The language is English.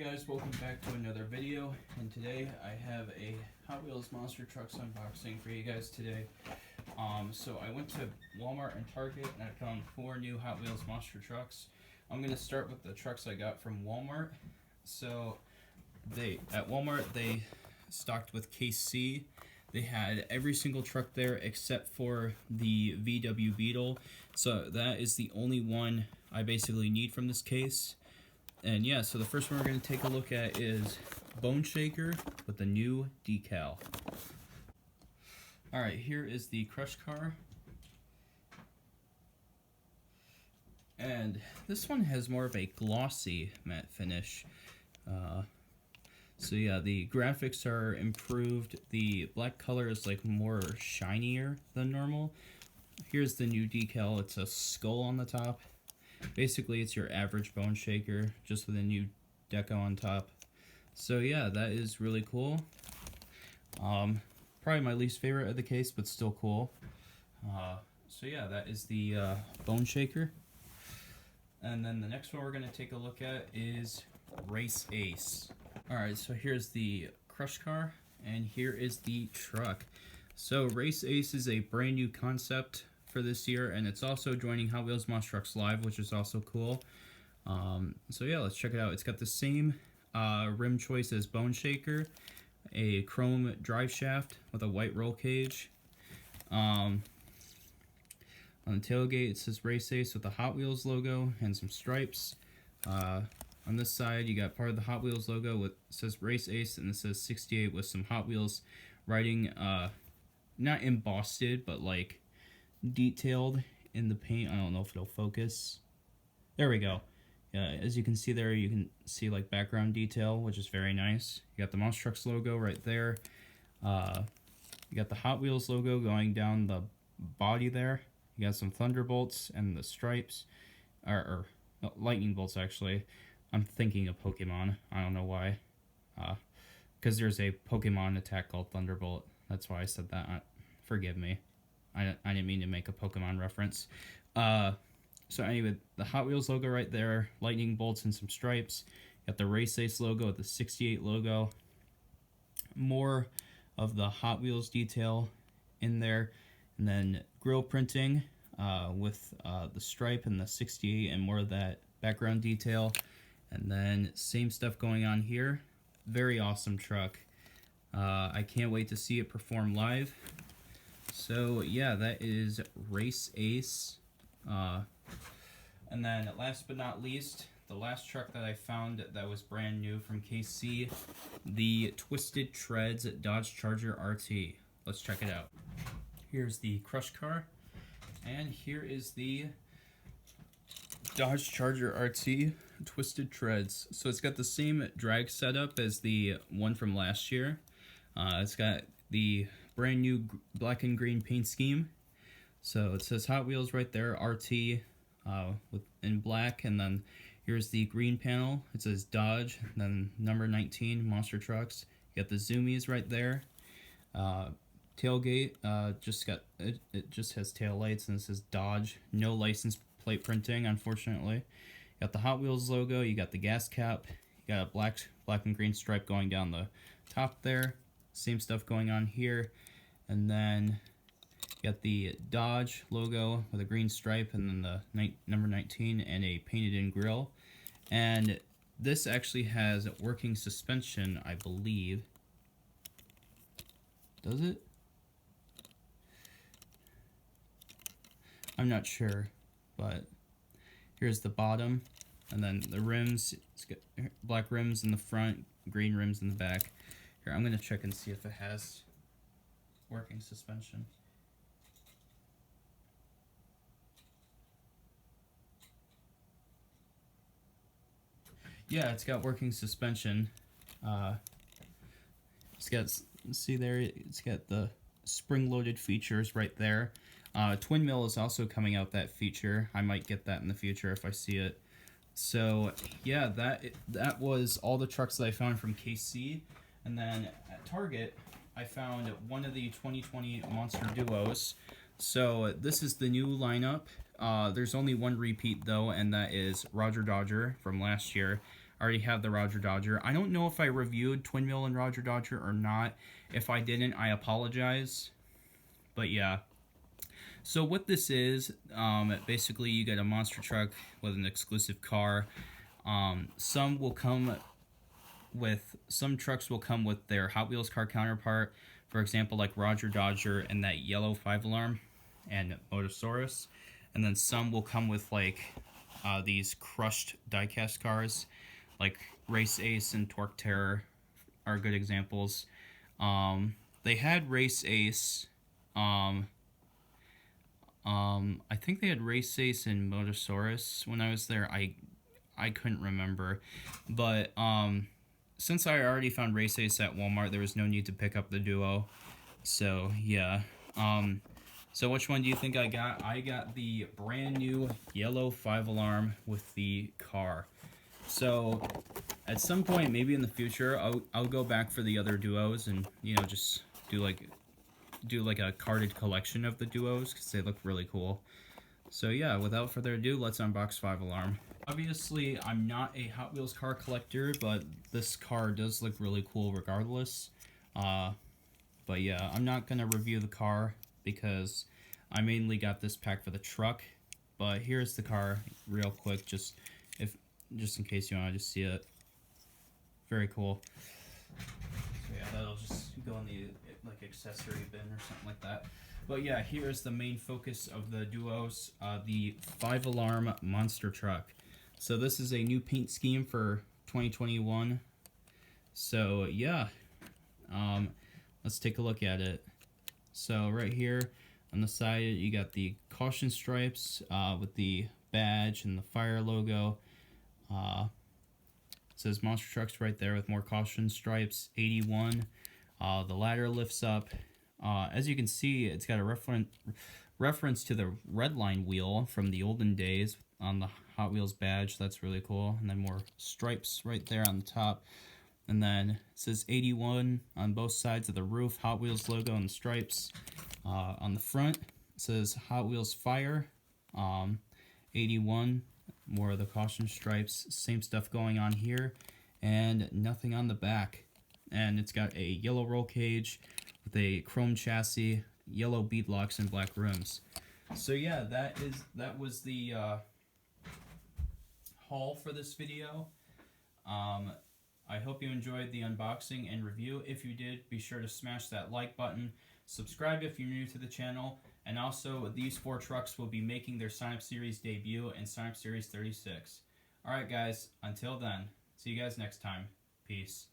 guys, welcome back to another video, and today I have a Hot Wheels Monster Trucks unboxing for you guys today. So I went to Walmart and Target and I found 4 new Hot Wheels Monster Trucks. I'm going to start with the trucks I got from Walmart. So at Walmart they stocked with KC. They had every single truck there except for the VW Beetle. So that is the only one I basically need from this case. And yeah, so the first one we're going to take a look at is Bone Shaker with the new decal. Alright, here is the crush car. And this one has more of a glossy matte finish. So yeah, the graphics are improved. The black color is like more shinier than normal. Here's the new decal. It's a skull on the top. Basically, it's your average Bone Shaker, just with a new deco on top. So yeah, that is really cool. Probably my least favorite of the case, but still cool. So yeah, that is the Bone Shaker. And then the next one we're going to take a look at is Race Ace. Alright, so here's the crush car, and here is the truck. So Race Ace is a brand new concept for this year, and it's also joining Hot Wheels Monster Trucks Live, which is also cool. So yeah, let's check it out. It's got the same rim choice as Bone Shaker, a chrome drive shaft with a white roll cage. On the tailgate it says Race Ace with the Hot Wheels logo and some stripes. On this side you got part of the Hot Wheels logo with says Race Ace, and it says 68 with some Hot Wheels writing, not embossed, but like detailed in the paint. I don't know if it'll focus. There we go. Yeah, as you can see there, you can see like background detail, which is very nice. You got the Monster Trucks logo right there. You got the Hot Wheels logo going down the body there. You got some thunderbolts and the stripes, or no, lightning bolts actually. I'm thinking of Pokemon. I don't know why. Because there's a Pokemon attack called Thunderbolt. That's why I said that. Forgive me. I didn't mean to make a Pokemon reference. So anyway, the Hot Wheels logo right there, lightning bolts and some stripes. Got the Race Ace logo with the 68 logo. More of the Hot Wheels detail in there. And then grill printing with the stripe and the 68 and more of that background detail. And then same stuff going on here. Very awesome truck. I can't wait to see it perform live. So yeah, that is Race Ace. And then last but not least, the last truck that I found that was brand new from KC, the Twisted Treads Dodge Charger RT. Let's check it out. Here's the crush car, and here is the Dodge Charger RT Twisted Treads. So it's got the same drag setup as the one from last year. It's got the brand new black and green paint scheme. So it says Hot Wheels right there, RT, in black, and then here's the green panel. It says Dodge, and then number 19 Monster Trucks. You got the zoomies right there. Tailgate it just has tail lights, and it says Dodge. No license plate printing, unfortunately. You got the Hot Wheels logo. You got the gas cap. You got a black and green stripe going down the top there. Same stuff going on here. And then you got the Dodge logo with a green stripe, and then the number 19 and a painted in grill. And this actually has working suspension, I believe. Does it? I'm not sure, but here's the bottom, and then the rims. It's got black rims in the front, green rims in the back. Here, I'm gonna check and see if it has working suspension. Yeah, it's got working suspension. It's got, see there, it's got the spring-loaded features right there. Twin Mill is also coming out that feature. I might get that in the future if I see it. So yeah, that was all the trucks that I found from KC. And then at Target, I found one of the 2020 Monster Duos. So this is the new lineup. There's only one repeat though, and that is Roger Dodger from last year. I already have the Roger Dodger. I don't know if I reviewed Twin Mill and Roger Dodger or not. If I didn't, I apologize. But yeah. So what this is, basically you get a monster truck with an exclusive car. Some trucks will come with their Hot Wheels car counterpart. For example, like Roger Dodger and that yellow 5-alarm and Motosaurus. And then some will come with like these crushed diecast cars, like Race Ace and Torque Terror are good examples. They had Race Ace. I think they had Race Ace and Motosaurus when I was there. I couldn't remember, but since I already found Race Ace at Walmart, there was no need to pick up the Duo. So yeah. So which one do you think I got? I got the brand new yellow 5-alarm with the car. So at some point, maybe in the future, I'll go back for the other Duos and, you know, just do like a carded collection of the Duos because they look really cool. So yeah, without further ado, let's unbox 5-alarm. Obviously, I'm not a Hot Wheels car collector, but this car does look really cool regardless. But yeah, I'm not gonna review the car because I mainly got this pack for the truck. But here's the car real quick, just in case you want to just see it. Very cool. So yeah, that'll just go in the like accessory bin or something like that. But yeah, here's the main focus of the Duos, the 5-alarm monster truck. So this is a new paint scheme for 2021. So yeah, let's take a look at it. So right here on the side, you got the caution stripes with the badge and the fire logo. It says monster trucks right there with more caution stripes. 81. The ladder lifts up. As you can see, it's got a reference to the Redline wheel from the olden days on the Hot Wheels badge. That's really cool. And then more stripes right there on the top. And then it says 81 on both sides of the roof. Hot Wheels logo and the stripes. On the front, it says Hot Wheels Fire. 81. More of the caution stripes. Same stuff going on here. And nothing on the back. And it's got a yellow roll cage with a chrome chassis, yellow bead locks, and black rims. So yeah, that was the haul for this video. I hope you enjoyed the unboxing and review. If you did, be sure to smash that like button. Subscribe if you're new to the channel. And also, these 4 trucks will be making their Sign Up Series debut in Sign Up Series 36. Alright guys, until then, see you guys next time. Peace.